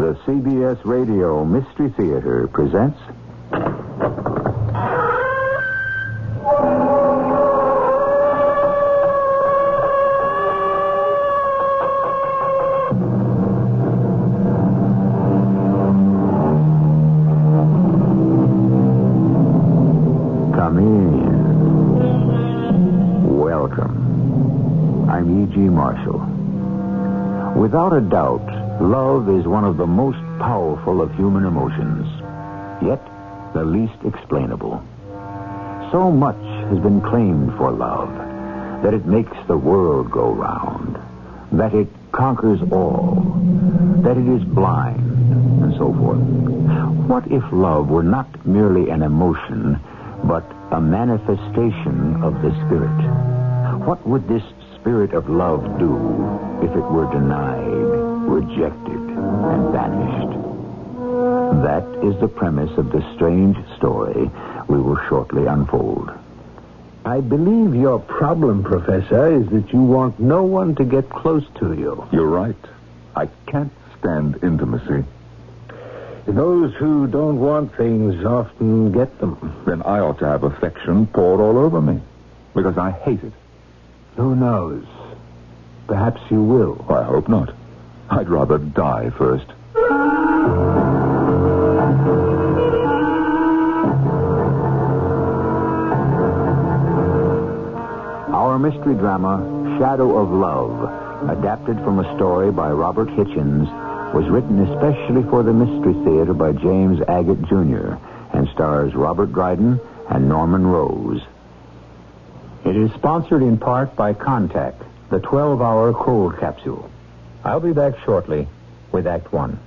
The CBS Radio Mystery Theater presents... Come in. Welcome. I'm E.G. Marshall. Without a doubt, love is one of the most powerful of human emotions, yet the least explainable. So much has been claimed for love, that it makes the world go round, that it conquers all, that it is blind, and so forth. What if love were not merely an emotion, but a manifestation of the Spirit? What would this Spirit of love do if it were denied, rejected, and banished? That is the premise of the strange story we will shortly unfold. I believe your problem, Professor, is that you want no one to get close to you. You're right. I can't stand intimacy. Those who don't want things often get them. Then I ought to have affection poured all over me, because I hate it. Who knows? Perhaps you will. I hope not. I'd rather die first. Our mystery drama, Shadow of Love, adapted from a story by Robert Hitchens, was written especially for the Mystery Theater by James Agate, Jr., and stars Robert Dryden and Norman Rose. It is sponsored in part by Contact, the 12-hour cold capsule. I'll be back shortly with Act One.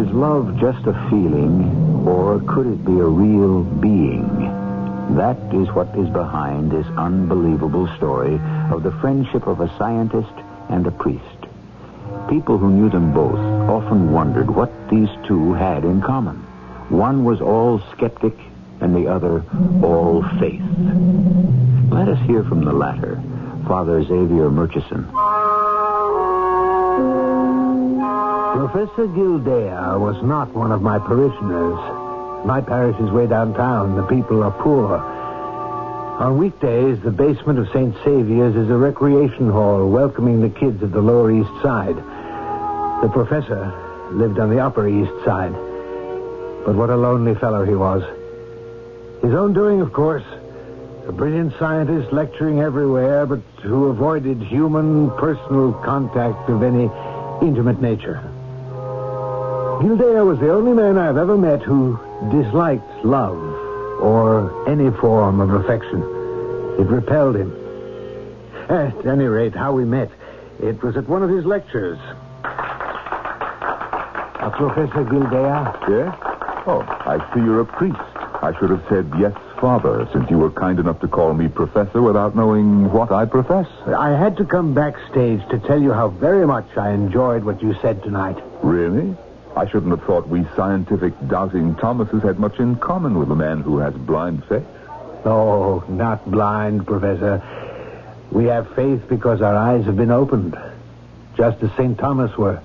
Is love just a feeling, or could it be a real being? That is what is behind this unbelievable story of the friendship of a scientist and a priest. People who knew them both often wondered what these two had in common. One was all skeptic, and the other all faith. Let us hear from the latter, Father Xavier Murchison. Professor Gildea was not one of my parishioners. My parish is way downtown. The people are poor. On weekdays, the basement of St. Saviour's is a recreation hall welcoming the kids of the Lower East Side. The professor lived on the Upper East Side. But what a lonely fellow he was. His own doing, of course. A brilliant scientist lecturing everywhere, but who avoided human, personal contact of any intimate nature. Gildea was the only man I've ever met who disliked love or any form of affection. It repelled him. At any rate, how we met. It was at one of his lectures. Professor Gildea? Yes? Oh, I see you're a priest. I should have said yes, Father, since you were kind enough to call me Professor without knowing what I profess. I had to come backstage to tell you how very much I enjoyed what you said tonight. Really? I shouldn't have thought we scientific doubting Thomases had much in common with a man who has blind faith. Oh, not blind, Professor. We have faith because our eyes have been opened, just as St. Thomas were.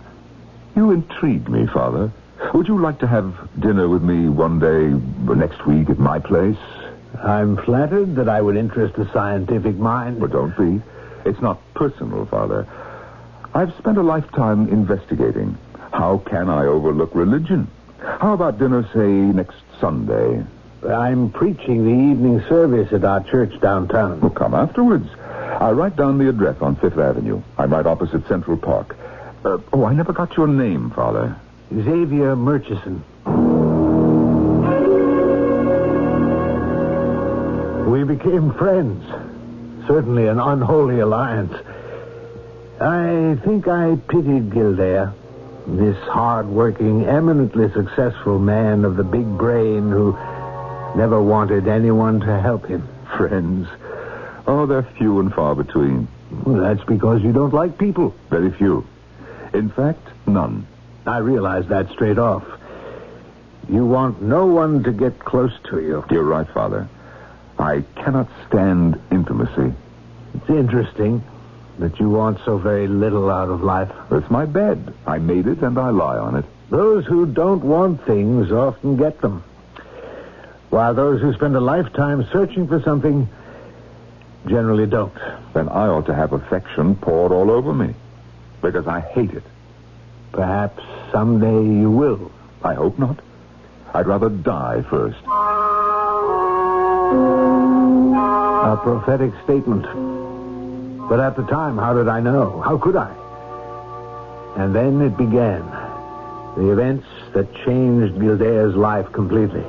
You intrigue me, Father. Would you like to have dinner with me one day next week at my place? I'm flattered that I would interest the scientific mind. But don't be. It's not personal, Father. I've spent a lifetime investigating. How can I overlook religion? How about dinner, say, next Sunday? I'm preaching the evening service at our church downtown. Well, come afterwards. I'll write down the address on 5th Avenue. I'm right opposite Central Park. I never got your name, Father. Xavier Murchison. We became friends. Certainly an unholy alliance. I think I pitied Gildea, this hard-working, eminently successful man of the big brain who never wanted anyone to help him. Friends? Oh, they're few and far between. Well, that's because you don't like people. Very few. In fact, none. I realize that straight off. You want no one to get close to you. You're right, Father. I cannot stand intimacy. It's interesting that you want so very little out of life. It's my bed. I made it and I lie on it. Those who don't want things often get them, while those who spend a lifetime searching for something generally don't. Then I ought to have affection poured all over me, because I hate it. Perhaps someday you will. I hope not. I'd rather die first. A prophetic statement. But at the time, how did I know? How could I? And then it began. The events that changed Gildea's life completely.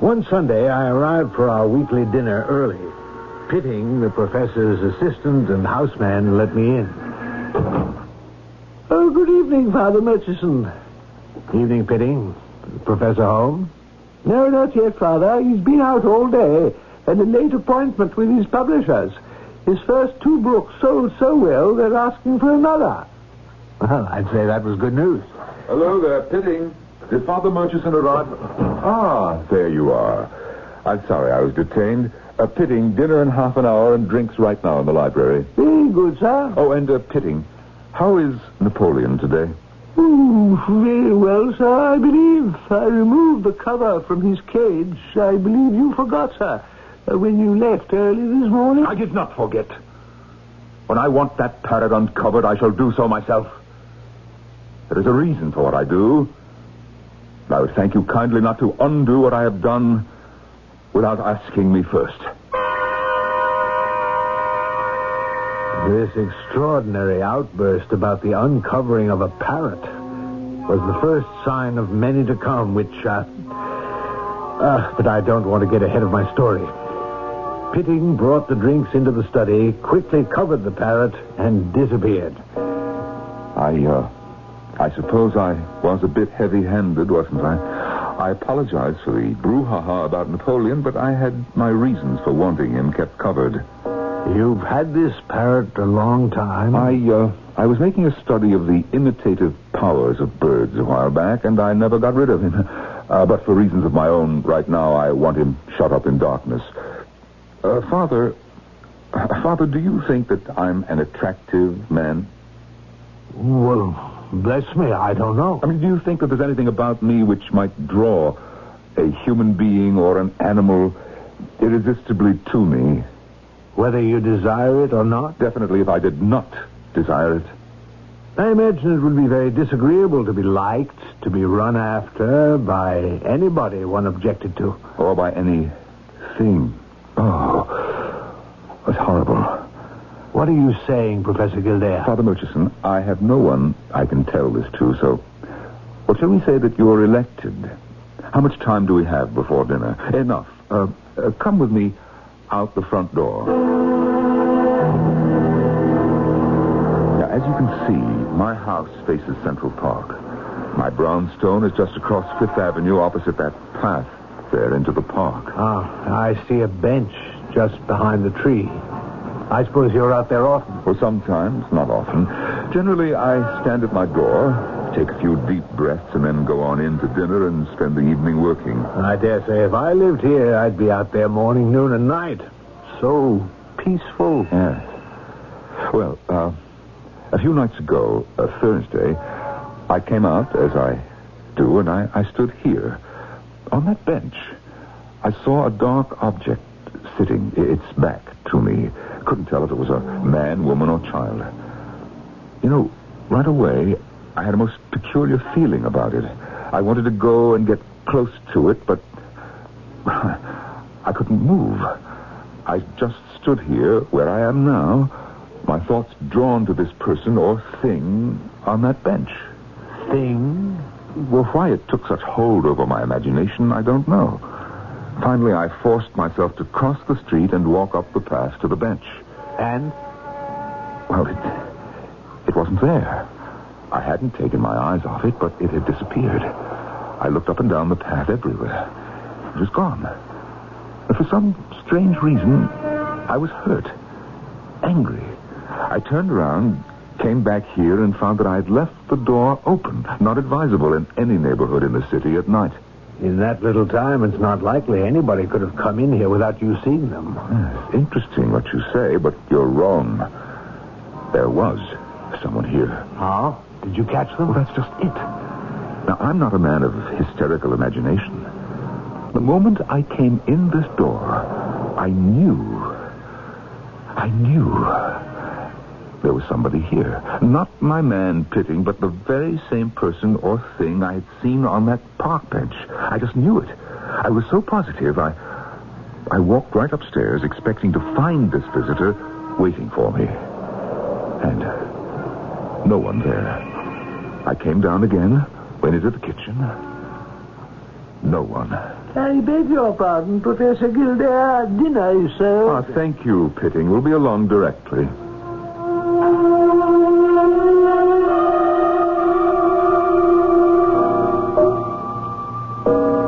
One Sunday, I arrived for our weekly dinner early. Pitting, the professor's assistant and houseman, let me in. Oh, good evening, Father Murchison. Evening, Pitting. Professor home? No, not yet, Father. He's been out all day, and a late appointment with his publishers. His first 2 books sold so well, they're asking for another. Well, I'd say that was good news. Hello there, Pitting. Did Father Murchison arrive? Ah, there you are. I'm sorry I was detained. Pitting, dinner in half an hour and drinks right now in the library. Very good, sir. Oh, and Pitting, how is Napoleon today? Oh, very well, sir, I believe. I removed the cover from his cage. I believe you forgot, sir, when you left early this morning. I did not forget. When I want that parrot uncovered, I shall do so myself. There is a reason for what I do. I would thank you kindly not to undo what I have done without asking me first. This extraordinary outburst about the uncovering of a parrot was the first sign of many to come, which, but I don't want to get ahead of my story. Pitting brought the drinks into the study, quickly covered the parrot, and disappeared. I suppose I was a bit heavy-handed, wasn't I? I apologize for the brouhaha about Napoleon, but I had my reasons for wanting him kept covered. You've had this parrot a long time? I was making a study of the imitative powers of birds a while back, and I never got rid of him. But for reasons of my own, right now I want him shut up in darkness. Father, do you think that I'm an attractive man? Well, bless me, I don't know. I mean, do you think that there's anything about me which might draw a human being or an animal irresistibly to me? Whether you desire it or not? Definitely if I did not desire it. I imagine it would be very disagreeable to be liked, to be run after by anybody one objected to. Or by anything. Oh, that's horrible. What are you saying, Professor Gildea? Father Murchison, I have no one I can tell this to, so... Well, shall we say that you're elected? How much time do we have before dinner? Enough. Come with me out the front door. Now, as you can see, my house faces Central Park. My brownstone is just across Fifth Avenue opposite that path there into the park. Ah, I see a bench just behind the tree. I suppose you're out there often? Well, sometimes, not often. Generally, I stand at my door, take a few deep breaths, and then go on in to dinner and spend the evening working. I dare say if I lived here, I'd be out there morning, noon, and night. So peaceful. Yes. Well, a few nights ago, Thursday, I came out, as I do, and I stood here. On that bench, I saw a dark object sitting, its back to me. Couldn't tell if it was a man, woman, or child. You know, right away, I had a most peculiar feeling about it. I wanted to go and get close to it, but I couldn't move. I just stood here where I am now, my thoughts drawn to this person or thing on that bench. Thing? Well, why it took such hold over my imagination, I don't know. Finally, I forced myself to cross the street and walk up the path to the bench. And? Well, it wasn't there. I hadn't taken my eyes off it, but it had disappeared. I looked up and down the path everywhere. It was gone. But for some strange reason, I was hurt. Angry. I turned around, came back here, and found that I had left the door open. Not advisable in any neighborhood in the city at night. In that little time, it's not likely anybody could have come in here without you seeing them. It's interesting what you say, but you're wrong. There was someone here. Oh? Did you catch them? Well, that's just it. Now, I'm not a man of hysterical imagination. The moment I came in this door, I knew there was somebody here. Not my man Pitting, but the very same person or thing I had seen on that park bench. I just knew it. I was so positive, I walked right upstairs expecting to find this visitor waiting for me. And no one there. I came down again, went into the kitchen. No one. I beg your pardon, Professor Gilder. Dinner is served. Thank you, Pitting. We'll be along directly.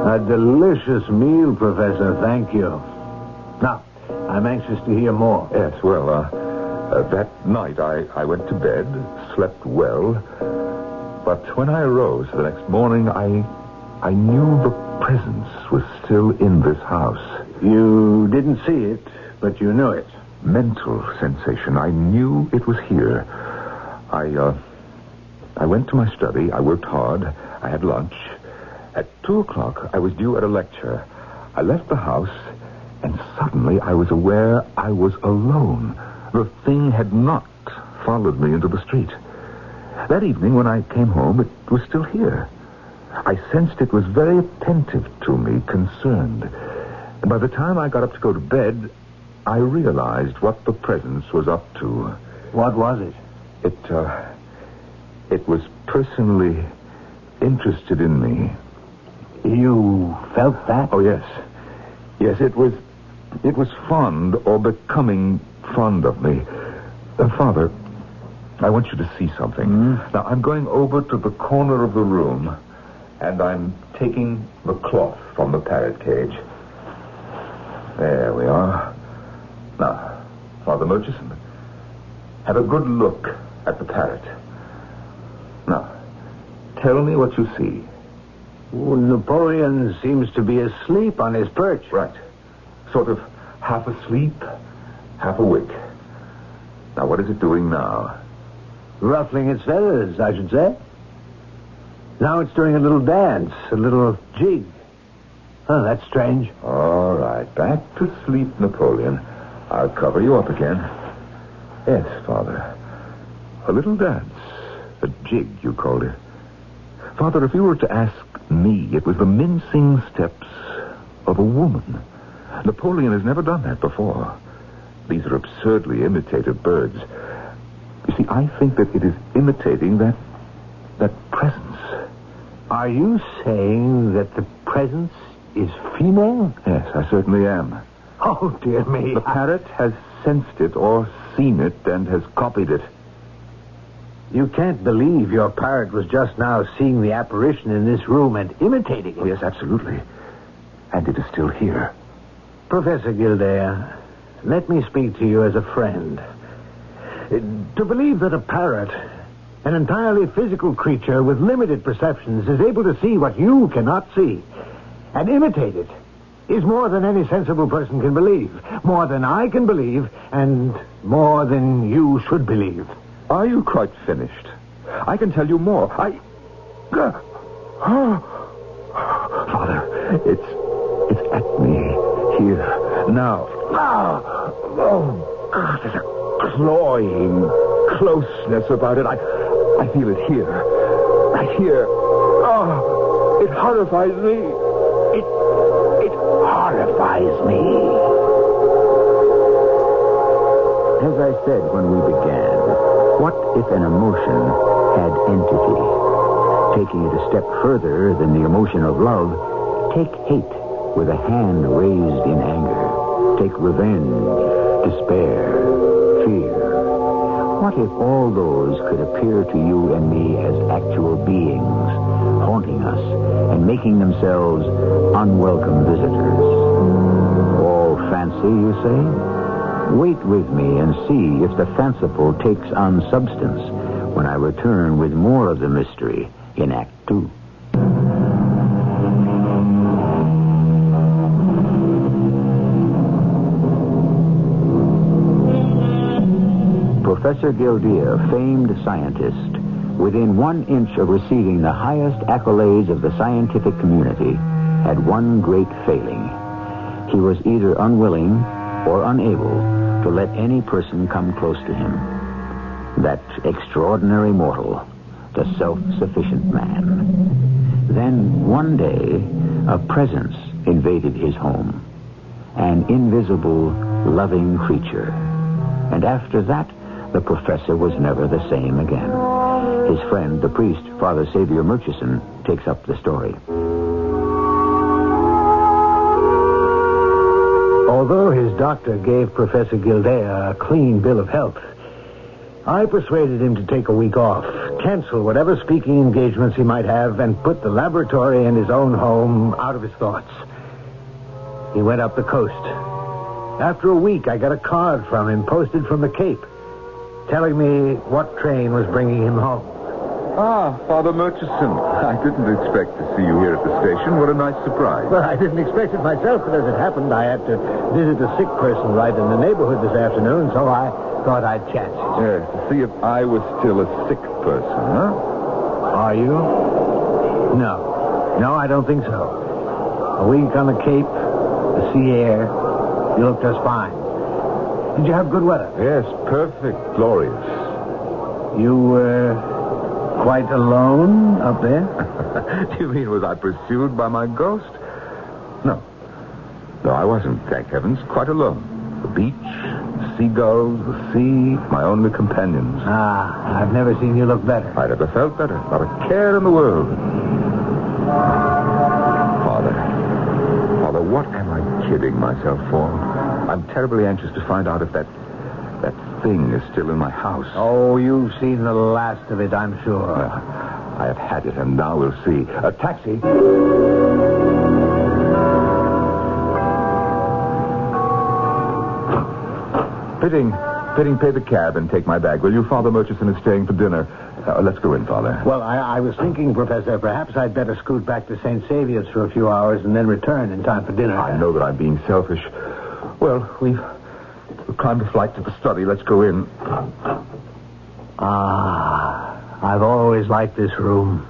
A delicious meal, Professor. Thank you. Now, I'm anxious to hear more. Yes, well, that night I went to bed, slept well, but when I arose the next morning, I knew the presence was still in this house. You didn't see it, but you knew it. Mental sensation. I knew it was here. I went to my study. I worked hard. I had lunch. At 2:00, I was due at a lecture. I left the house, and suddenly I was aware I was alone. The thing had not followed me into the street. That evening, when I came home, it was still here. I sensed it was very attentive to me, concerned. And by the time I got up to go to bed, I realized what the presence was up to. What was it? It was personally interested in me. You felt that? Oh, yes. Yes, it was fond or becoming fond of me. Father, I want you to see something. Mm-hmm. Now, I'm going over to the corner of the room, and I'm taking the cloth from the parrot cage. There we are. Now, Father Murchison, have a good look at the parrot. Now, tell me what you see. Well, Napoleon seems to be asleep on his perch. Right. Sort of half asleep, half awake. Now, what is it doing now? Ruffling its feathers, I should say. Now it's doing a little dance, a little jig. Oh, that's strange. All right, back to sleep, Napoleon. I'll cover you up again. Yes, Father. A little dance. A jig, you called it. Father, if you were to ask me, it was the mincing steps of a woman. Napoleon has never done that before. These are absurdly imitative birds. You see, I think that it is imitating that presence. Are you saying that the presence is female? Yes, I certainly am. Oh, dear me. The parrot has sensed it or seen it and has copied it. You can't believe your parrot was just now seeing the apparition in this room and imitating it. Oh, yes, absolutely. And it is still here. Professor Gilder, let me speak to you as a friend. To believe that a parrot, an entirely physical creature with limited perceptions, is able to see what you cannot see and imitate it is more than any sensible person can believe, more than I can believe, and more than you should believe. Are you quite finished? I can tell you more. Father, it's at me here now. There's a cloying closeness about it. I feel it here. Right here. It horrifies me. It horrifies me. As I said when we began, what if an emotion had entity? Taking it a step further than the emotion of love, take hate with a hand raised in anger. Take revenge, despair, fear. What if all those could appear to you and me as actual beings, haunting us and making themselves unwelcome visitors? All fancy, you say? Wait with me and see if the fanciful takes on substance when I return with more of the mystery in Act 2. Professor Gildea, famed scientist, within 1 inch of receiving the highest accolades of the scientific community, had one great failing. He was either unwilling or unable to let any person come close to him. That extraordinary mortal, the self-sufficient man. Then, one day, a presence invaded his home. An invisible, loving creature. And after that, the professor was never the same again. His friend, the priest, Father Xavier Murchison, takes up the story. Although his doctor gave Professor Gildea a clean bill of health, I persuaded him to take a week off, cancel whatever speaking engagements he might have, and put the laboratory and his own home out of his thoughts. He went up the coast. After a week, I got a card from him posted from the Cape, telling me what train was bringing him home. Ah, Father Murchison. I didn't expect to see you here at the station. What a nice surprise. Well, I didn't expect it myself, but as it happened, I had to visit a sick person right in the neighborhood this afternoon, so I thought I'd chance it. Yes, to see if I was still a sick person, huh? Are you? No, I don't think so. A week on the Cape, the sea air, you looked just fine. Did you have good weather? Yes, perfect, glorious. You were quite alone up there? Do you mean was I pursued by my ghost? No, I wasn't, thank heavens, quite alone. The beach, the seagulls, the sea, my only companions. Ah, I've never seen you look better. I never felt better. Not a care in the world. Father, what am I kidding myself for? I'm terribly anxious to find out if that thing is still in my house. Oh, you've seen the last of it, I'm sure. I have had it, and now we'll see. A taxi. Pitting, pay the cab and take my bag, will you? Father Murchison is staying for dinner. Let's go in, Father. Well, I was thinking, Professor, perhaps I'd better scoot back to St. Saviour's for a few hours and then return in time for dinner. I know that I'm being selfish. Well, we've climbed a flight to the study. Let's go in. I've always liked this room.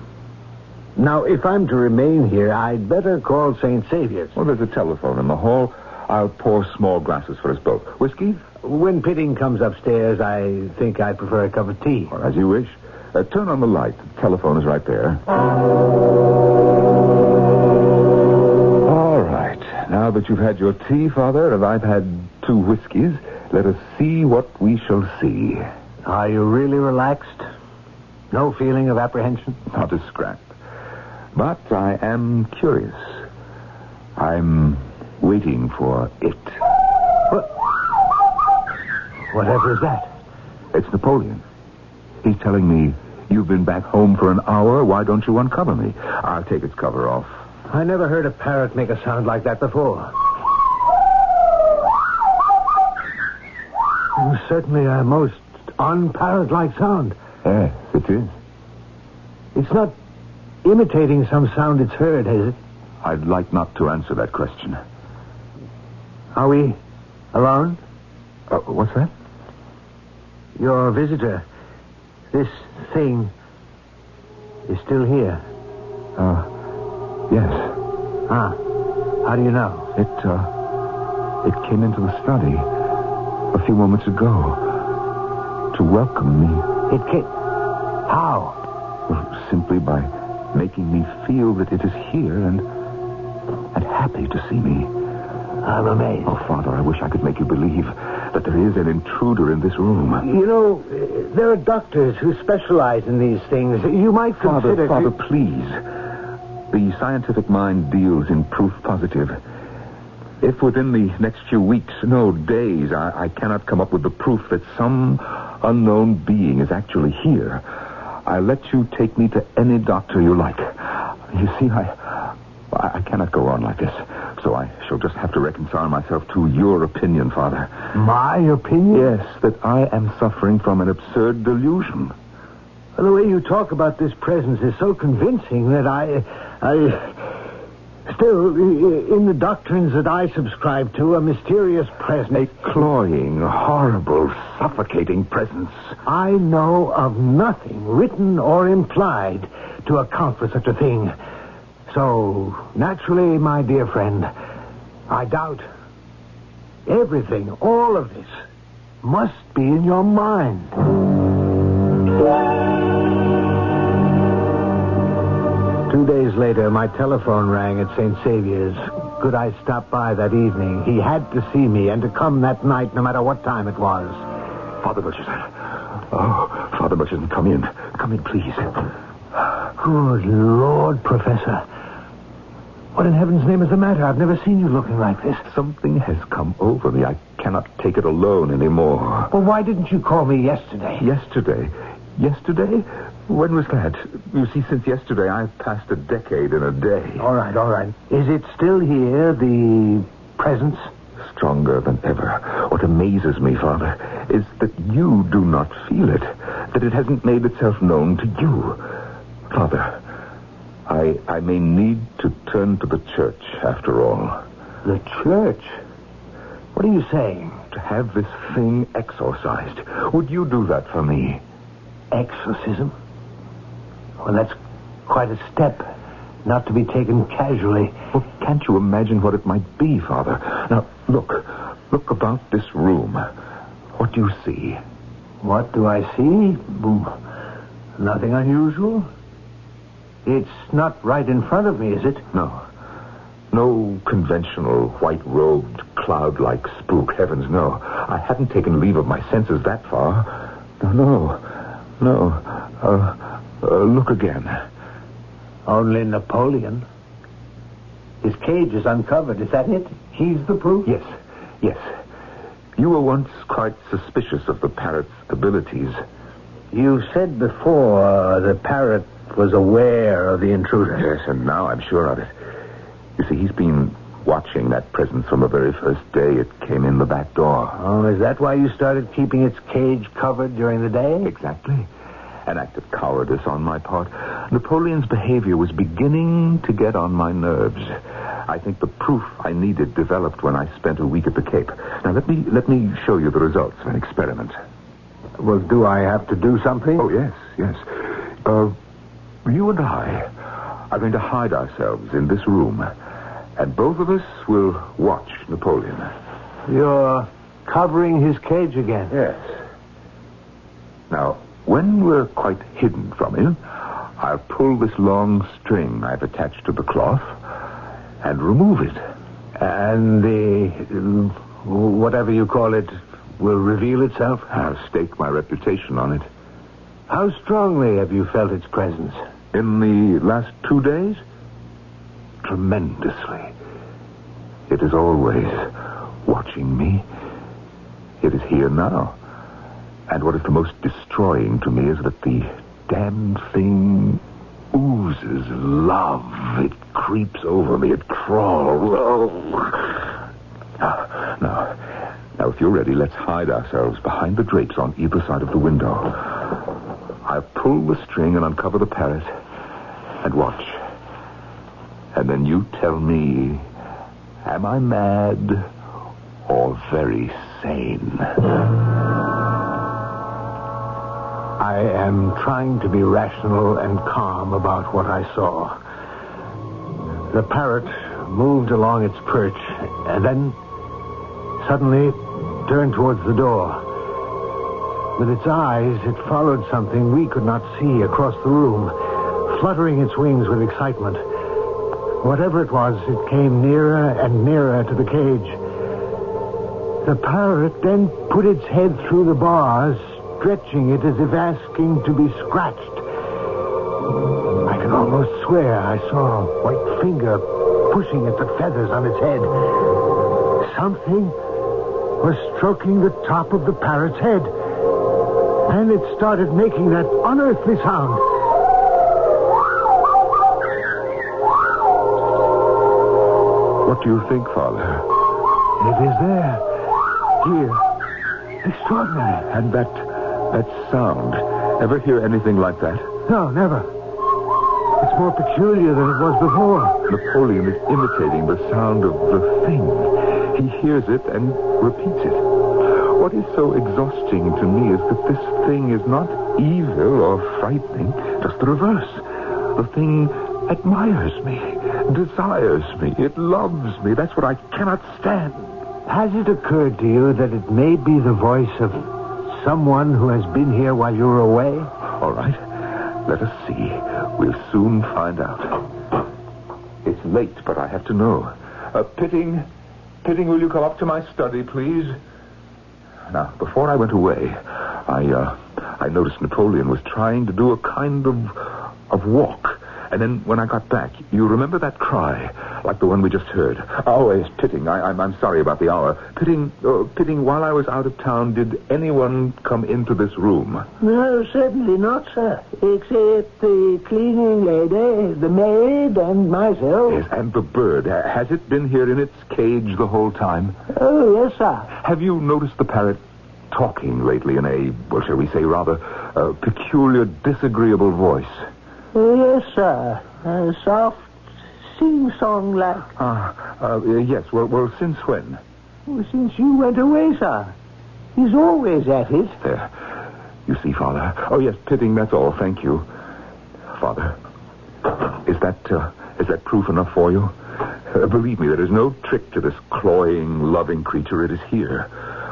Now, if I'm to remain here, I'd better call St. Saviour's. Well, there's a telephone in the hall. I'll pour small glasses for us both. Whiskey? When Pitting comes upstairs, I think I'd prefer a cup of tea. Well, as you wish. Turn on the light. The telephone is right there. All right. Now that you've had your tea, Father, and I've had 2 whiskeys, let us see what we shall see. Are you really relaxed? No feeling of apprehension? Not a scrap. But I am curious. I'm waiting for it. Whatever is that? It's Napoleon. He's telling me, you've been back home for an hour. Why don't you uncover me? I'll take its cover off. I never heard a parrot make a sound like that before. It was certainly a most un-parrot-like sound. Yes, it is. It's not imitating some sound it's heard, is it? I'd like not to answer that question. Are we alone? What's that? Your visitor, this thing, is still here. Yes. How do you know? It came into the study a few moments ago to welcome me. It came... How? Well, simply by making me feel that it is here and happy to see me. I'm amazed. Oh, Father, I wish I could make you believe that there is an intruder in this room. You know, there are doctors who specialize in these things. You might consider... Father, please. The scientific mind deals in proof positive. If within the next few weeks, no days, I cannot come up with the proof that some unknown being is actually here, I'll let you take me to any doctor you like. You see, I cannot go on like this. So I shall just have to reconcile myself to your opinion, Father. My opinion? Yes, that I am suffering from an absurd delusion. Well, the way you talk about this presence is so convincing that Still, in the doctrines that I subscribe to, a mysterious presence... A cloying, horrible, suffocating presence. I know of nothing, written or implied, to account for such a thing. So, naturally, my dear friend, I doubt. Everything, all of this, must be in your mind. 2 days later, my telephone rang at St. Saviour's. Could I stop by that evening? He had to see me and to come that night, no matter what time it was. Father Murchison. Oh, Father Murchison, come in. Come in, please. Good Lord, Professor. What in heaven's name is the matter? I've never seen you looking like this. Something has come over me. I cannot take it alone anymore. Well, why didn't you call me yesterday? Yesterday? Yesterday? When was that? You see, since yesterday, I've passed a decade in a day. All right. Is it still here, the presence? Stronger than ever. What amazes me, Father, is that you do not feel it. That it hasn't made itself known to you. Father, I may need to turn to the church, after all. The church? What are you saying? To have this thing exorcised. Would you do that for me? Exorcism? Well, that's quite a step, not to be taken casually. Well, can't you imagine what it might be, Father? Now, look about this room. What do you see? What do I see? Nothing unusual. It's not right in front of me, is it? No. No conventional white-robed, cloud-like spook. Heavens, no. I hadn't taken leave of my senses that far. No. Look again. Only Napoleon. His cage is uncovered. Is that it? He's the proof? Yes. You were once quite suspicious of the parrot's abilities. You said before the parrot was aware of the intruder. Yes, and now I'm sure of it. You see, he's been watching that presence from the very first day it came in the back door. Oh, is that why you started keeping its cage covered during the day? Exactly. An act of cowardice on my part. Napoleon's behavior was beginning to get on my nerves. I think the proof I needed developed when I spent a week at the Cape. Now, let me show you the results of an experiment. Well, do I have to do something? Oh, yes. You and I are going to hide ourselves in this room, and both of us will watch Napoleon. You're covering his cage again? Yes. Now, when we're quite hidden from him, I'll pull this long string I've attached to the cloth and remove it. And the, whatever you call it, will reveal itself? I'll stake my reputation on it. How strongly have you felt its presence? In the last 2 days? Tremendously. It is always watching me. It is here now. And what is the most destroying to me is that the damned thing oozes love. It creeps over me. It crawls. Oh. Now, if you're ready, let's hide ourselves behind the drapes on either side of the window. I'll pull the string and uncover the parrot and watch. And then you tell me, am I mad or very sane? I am trying to be rational and calm about what I saw. The parrot moved along its perch and then suddenly turned towards the door. With its eyes, it followed something we could not see across the room, fluttering its wings with excitement. Whatever it was, it came nearer and nearer to the cage. The parrot then put its head through the bars, stretching it as if asking to be scratched. I can almost swear I saw a white finger pushing at the feathers on its head. Something was stroking the top of the parrot's head. And it started making that unearthly sound. What do you think, Father? It is there. Here. Extraordinary. And that sound. Ever hear anything like that? No, never. It's more peculiar than it was before. Napoleon is imitating the sound of the thing. He hears it and repeats it. What is so exhausting to me is that this thing is not evil or frightening, just the reverse. The thing admires me, desires me, it loves me. That's what I cannot stand. Has it occurred to you that it may be the voice of someone who has been here while you were away? All right, let us see. We'll soon find out. It's late, but I have to know. Pitting, will you come up to my study, please? Now, before I went away, I noticed Napoleon was trying to do a kind of walk. And then when I got back, you remember that cry, like the one we just heard? Oh, yes, Pitting. I'm sorry about the hour. Pitting, while I was out of town, did anyone come into this room? No, certainly not, sir. Except the cleaning lady, the maid, and myself. Yes, and the bird. Has it been here in its cage the whole time? Oh, yes, sir. Have you noticed the parrot talking lately in a, well, shall we say, rather peculiar, disagreeable voice? Yes, sir. Soft, sing-song-like. Yes. Well, since when? Well, since you went away, sir. He's always at it. There. You see, Father. Oh, yes, Pitting, that's all. Thank you. Father, is that proof enough for you? Believe me, there is no trick to this cloying, loving creature. It is here.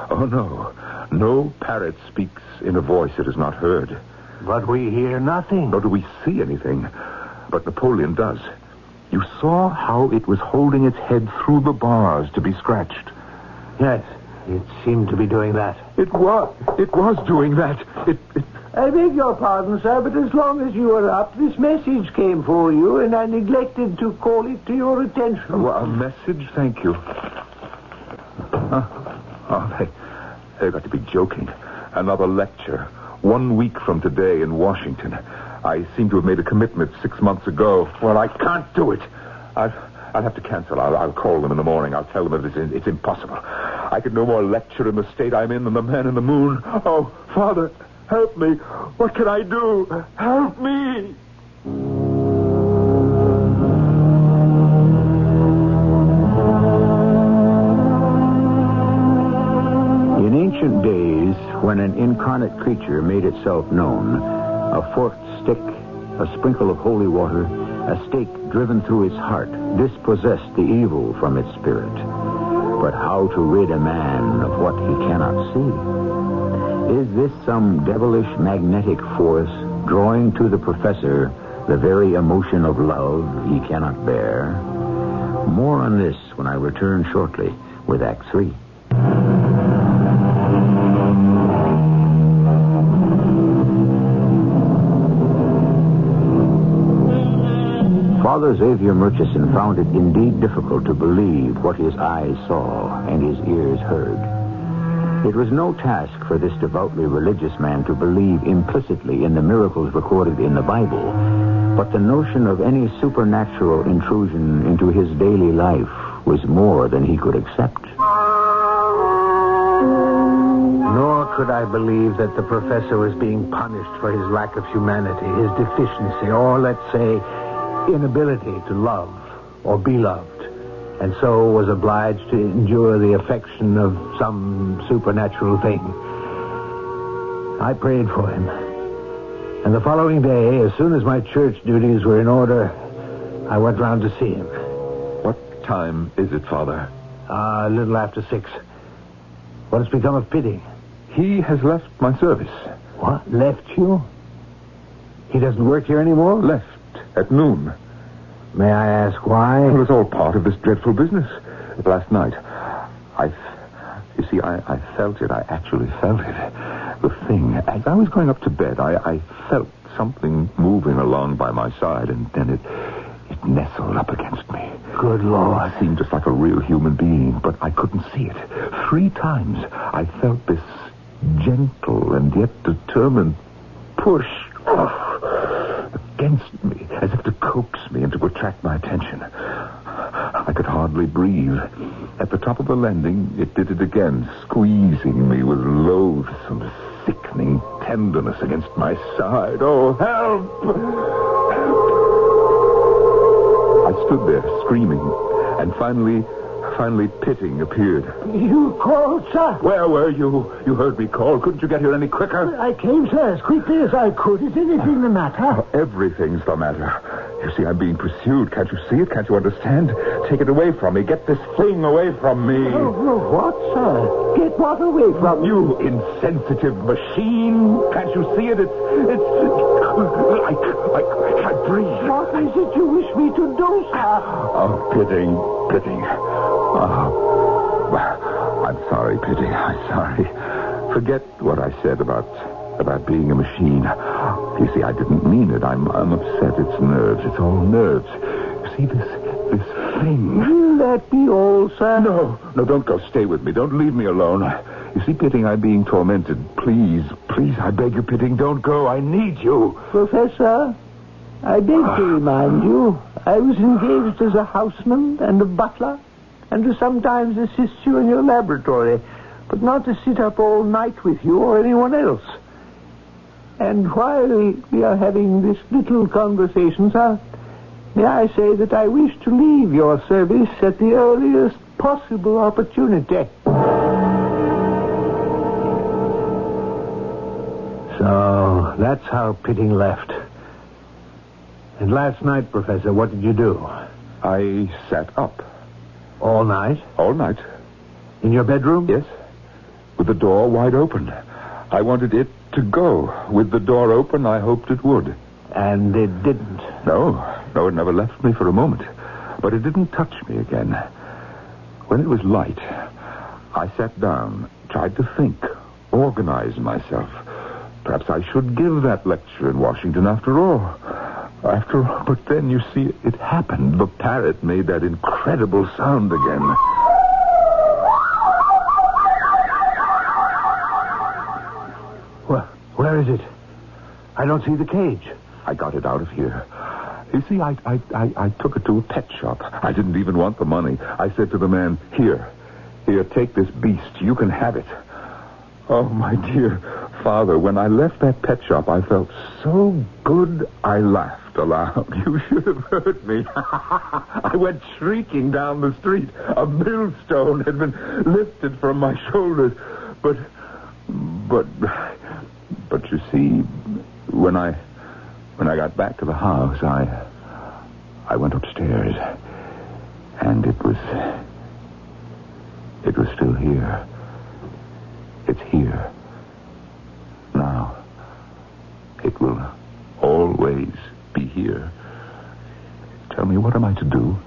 Oh, no. No parrot speaks in a voice it has not heard. But we hear nothing. Nor do we see anything. But Napoleon does. You saw how it was holding its head through the bars to be scratched. Yes, it seemed to be doing that. It was doing that. I beg your pardon, sir, but as long as you were up, this message came for you, and I neglected to call it to your attention. Well, a message? Thank you. They've got to be joking. Another lecture. 1 week from today in Washington. I seem to have made a commitment 6 months ago. Well, I can't do it. I'll have to cancel. I'll call them in the morning. I'll tell them it's impossible. I could no more lecture in the state I'm in than the man in the moon. Oh, Father, help me. What can I do? Help me. In ancient days, when an incarnate creature made itself known, a forked stick, a sprinkle of holy water, a stake driven through its heart, dispossessed the evil from its spirit. But how to rid a man of what he cannot see? Is this some devilish magnetic force drawing to the professor the very emotion of love he cannot bear? More on this when I return shortly with Act 3. Father Xavier Murchison found it indeed difficult to believe what his eyes saw and his ears heard. It was no task for this devoutly religious man to believe implicitly in the miracles recorded in the Bible, but the notion of any supernatural intrusion into his daily life was more than he could accept. Nor could I believe that the professor was being punished for his lack of humanity, his deficiency, or, let's say, inability to love or be loved, and so was obliged to endure the affection of some supernatural thing. I prayed for him, and the following day, as soon as my church duties were in order, I went round to see him. What time is it, Father? A little after 6. What has become of Pitting? He has left my service. What? Left you? He doesn't work here anymore? Left at noon. May I ask why? Well, it's all part of this dreadful business. Last night, I felt it. I actually felt it. The thing. As I was going up to bed, I felt something moving along by my side, and then it nestled up against me. Good Lord. It seemed just like a real human being, but I couldn't see it. 3 times, I felt this gentle and yet determined push against me, as if to coax me and to attract my attention. I could hardly breathe. At the top of the landing, it did it again, squeezing me with loathsome, sickening tenderness against my side. Oh, help! I stood there screaming, and finally Pitting appeared. You called, sir? Where were you? You heard me call. Couldn't you get here any quicker? I came, sir, as quickly as I could. Is anything the matter? Everything's the matter. You see, I'm being pursued. Can't you see it? Can't you understand? Take it away from me. Get this thing away from me. Oh, what, sir? Get what away from you? Insensitive machine. Can't you see it? I can't breathe. What is it you wish me to do, sir? Oh, Pitting. Oh, I'm sorry, Pitting. I'm sorry. Forget what I said about being a machine. You see, I didn't mean it. I'm upset. It's nerves. It's all nerves. You see, this thing. Will that be all, sir? No, don't go. Stay with me. Don't leave me alone. You see, Pitting, I'm being tormented. Please, I beg you, Pitting, don't go. I need you. Professor, I beg to remind you, I was engaged as a houseman and a butler, and to sometimes assist you in your laboratory, but not to sit up all night with you or anyone else. And while we are having this little conversation, sir, may I say that I wish to leave your service at the earliest possible opportunity. So, that's how Pitting left. And last night, Professor, what did you do? I sat up. All night? All night. In your bedroom? Yes. With the door wide open. I wanted it to go. With the door open, I hoped it would. And it didn't? No, it never left me for a moment. But it didn't touch me again. When it was light, I sat down, tried to think, organize myself. Perhaps I should give that lecture in Washington after all. But then, you see, it happened. The parrot made that incredible sound again. Well, where is it? I don't see the cage. I got it out of here. You see, I took it to a pet shop. I didn't even want the money. I said to the man, Here, take this beast. You can have it. Oh, my dear Father, when I left that pet shop, I felt so good I laughed aloud. You should have heard me. I went shrieking down the street. A millstone had been lifted from my shoulders. But you see, when I got back to the house, I went upstairs, and it was still here. It's here. Now, it will always be here. Tell me, what am I to do?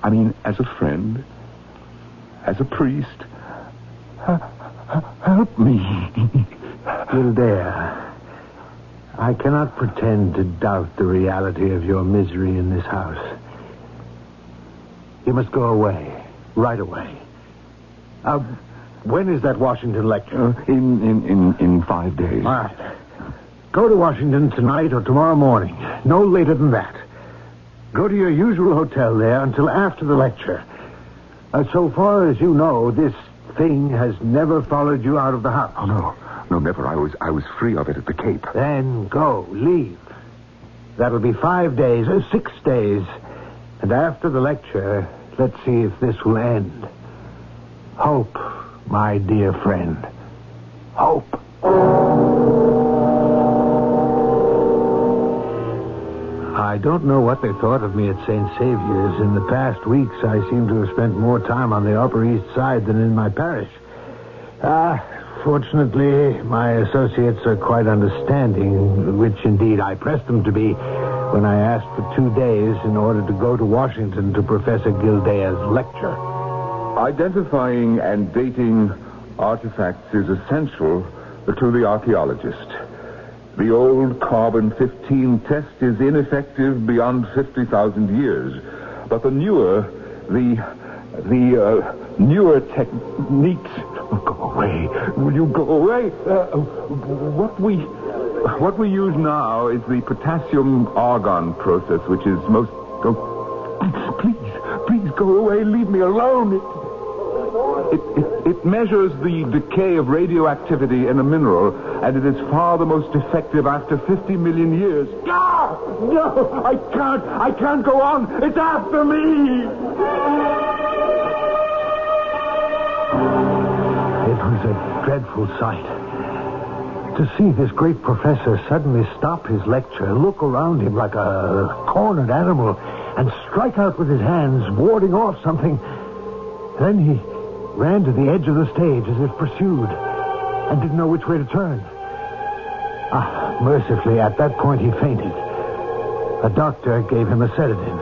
I mean, as a friend, as a priest, help me. Gildea, I cannot pretend to doubt the reality of your misery in this house. You must go away, right away. When is that Washington lecture? In 5 days. All right. Go to Washington tonight or tomorrow morning. No later than that. Go to your usual hotel there until after the lecture. So far as you know, this thing has never followed you out of the house. Oh, no. No, never. I was free of it at the Cape. Then go. Leave. That'll be 5 days, 6 days. And after the lecture, let's see if this will end. Hope, my dear friend. Hope. I don't know what they thought of me at St. Saviour's. In the past weeks, I seem to have spent more time on the Upper East Side than in my parish. Fortunately, my associates are quite understanding, which indeed I pressed them to be when I asked for 2 days in order to go to Washington to Professor Gildea's lecture. Identifying and dating artifacts is essential to the archaeologist. The old carbon-15 test is ineffective beyond 50,000 years. But the newer techniques... Go away. Will you go away? What we use now is the potassium-argon process, which is most... Please go away. Leave me alone. It measures the decay of radioactivity in a mineral, and it is far the most effective after 50 million years. Ah! No, I can't go on. It's after me. It was a dreadful sight. To see this great professor suddenly stop his lecture, look around him like a cornered animal, and strike out with his hands, warding off something. Then he ran to the edge of the stage as if pursued, and didn't know which way to turn. Mercifully, at that point he fainted. A doctor gave him a sedative,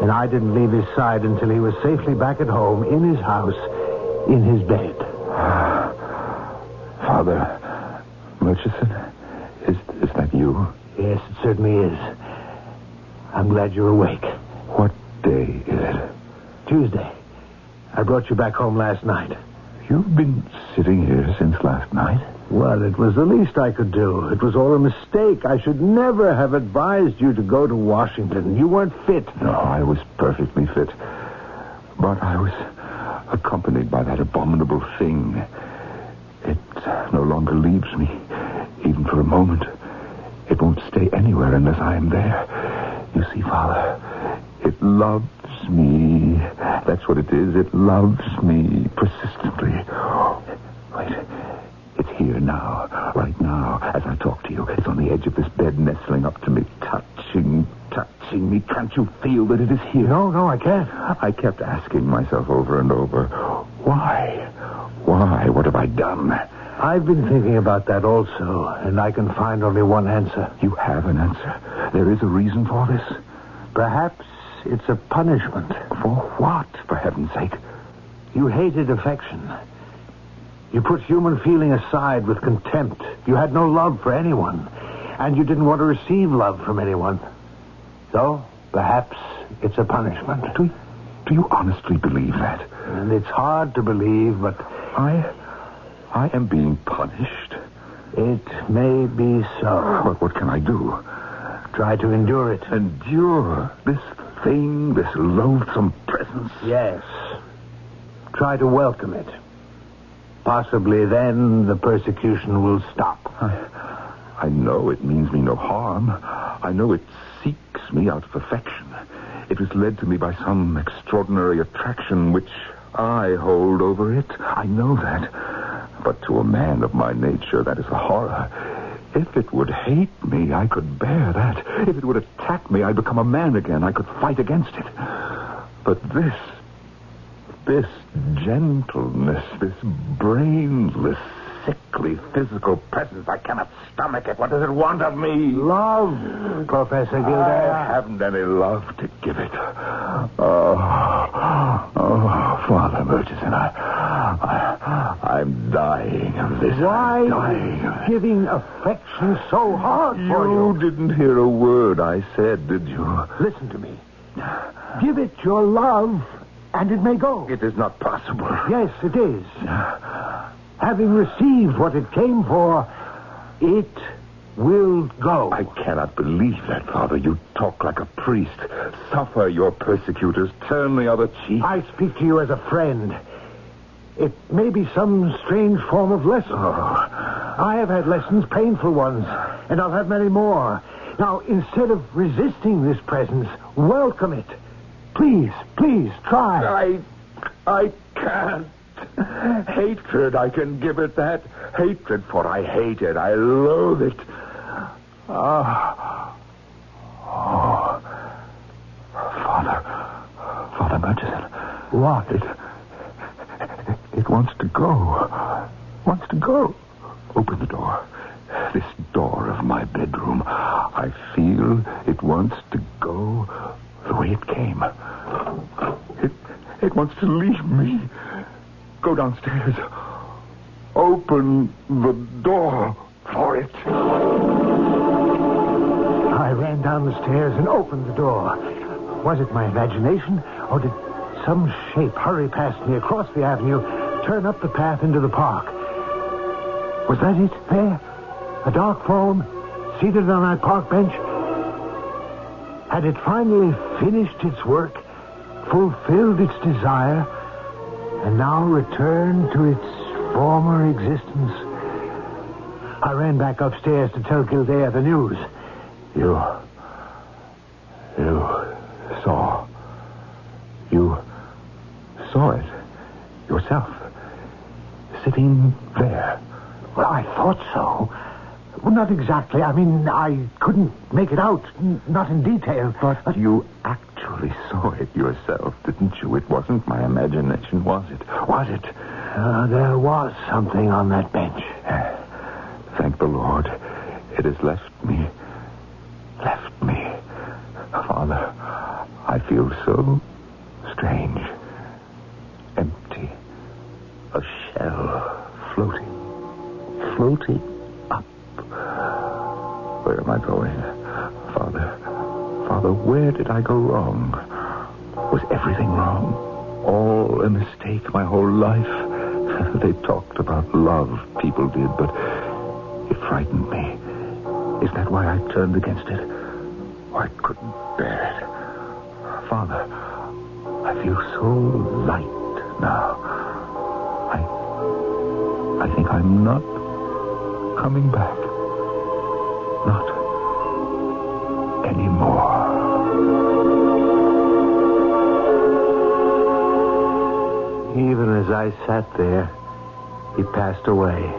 and I didn't leave his side until he was safely back at home, in his house, in his bed. Father Murchison, is that you? Yes, it certainly is. I'm glad you're awake. What day is it? Tuesday. I brought you back home last night. You've been sitting here since last night? Well, it was the least I could do. It was all a mistake. I should never have advised you to go to Washington. You weren't fit. No, I was perfectly fit. But I was accompanied by that abominable thing. It no longer leaves me, even for a moment. It won't stay anywhere unless I am there. You see, Father, it loves me. That's what it is. It loves me persistently. Wait. It's here now, right now, as I talk to you. It's on the edge of this bed, nestling up to me, touching me. Can't you feel that it is here? No, I can't. I kept asking myself over and over, why? What have I done? I've been thinking about that also, and I can find only one answer. You have an answer? There is a reason for this? Perhaps it's a punishment. For what, for heaven's sake? You hated affection. You put human feeling aside with contempt. You had no love for anyone, and you didn't want to receive love from anyone. So, perhaps it's a punishment. Do you honestly believe that? And it's hard to believe, but I am being punished. It may be so. But what can I do? Try to endure it. Endure this thing, this loathsome presence? Yes. Try to welcome it. Possibly then the persecution will stop. I know it means me no harm. I know it seeks me out of affection. It was led to me by some extraordinary attraction which I hold over it. I know that. But to a man of my nature, that is a horror. If it would hate me, I could bear that. If it would attack me, I'd become a man again. I could fight against it. But this gentleness, this brainless, sickly physical presence, I cannot stomach it. What does it want of me? Love, Professor Gilday. I haven't any love to give it. Oh, Father Murchison, I'm dying of this. Why dying of giving affection so hard for you? You didn't hear a word I said, did you? Listen to me. Give it your love, and it may go. It is not possible. Yes, it is. Having received what it came for, it will go. I cannot believe that, Father. You talk like a priest. Suffer your persecutors. Turn the other cheek. I speak to you as a friend. It may be some strange form of lesson. I have had lessons, painful ones, and I'll have many more. Now, instead of resisting this presence, welcome it. Please, try. I can't. Hatred, I can give it that. Hatred, for I hate it. I loathe it. Father Murchison. What? It wants to go. Wants to go. Open the door. This door of my bedroom. I feel it wants to go the way it came. It wants to leave me. Go downstairs. Open the door for it. I ran down the stairs and opened the door. Was it my imagination, or did some shape hurry past me across the avenue, turn up the path into the park? Was that it there? A dark form, seated on that park bench? Had it finally finished its work, fulfilled its desire, and now returned to its former existence? I ran back upstairs to tell Gildea the news. saw it. Yourself. Sitting there. Well, I thought so. Well, not exactly. I mean, I couldn't make it out. Not in detail. But you actually saw it yourself, didn't you? It wasn't my imagination, was it? Was it? There was something on that bench. Thank the Lord. It has left me. Left me. Father, I feel so strange. Empty. A shell floating. Floating up. Where am I going? Father, where did I go wrong? Was everything wrong? All a mistake my whole life? They talked about love, people did, but it frightened me. Is that why I turned against it? I couldn't bear it. Father, I feel so light now. I think I'm not coming back. Not anymore. Even as I sat there, he passed away.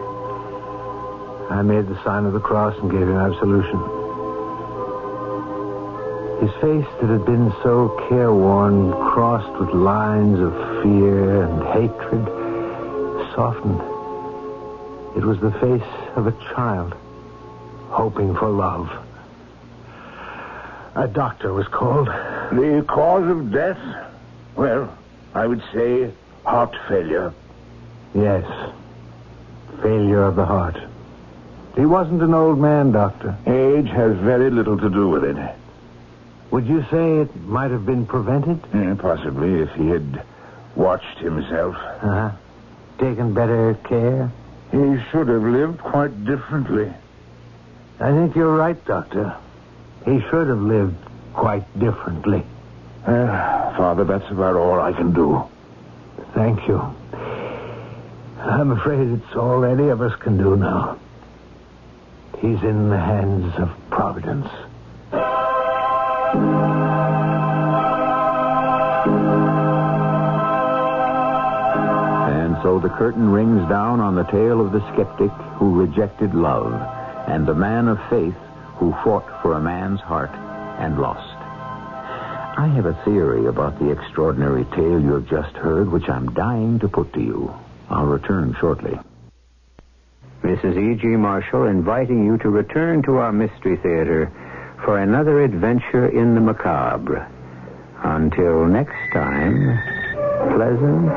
I made the sign of the cross and gave him absolution. His face that had been so careworn, crossed with lines of fear and hatred, softened. It was the face of a child, hoping for love. A doctor was called. The cause of death? Well, I would say heart failure. Yes. Failure of the heart. He wasn't an old man, Doctor. Age has very little to do with it. Would you say it might have been prevented? Possibly, if he had watched himself. Taken better care? He should have lived quite differently. I think you're right, Doctor. He should have lived quite differently. Father, that's about all I can do. Thank you. I'm afraid it's all any of us can do now. He's in the hands of Providence. And so the curtain rings down on the tale of the skeptic who rejected love and the man of faith who fought for a man's heart and lost. I have a theory about the extraordinary tale you have just heard, which I'm dying to put to you. I'll return shortly. Mrs. E.G. Marshall inviting you to return to our Mystery Theater for another adventure in the macabre. Until next time, pleasant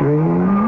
dreams.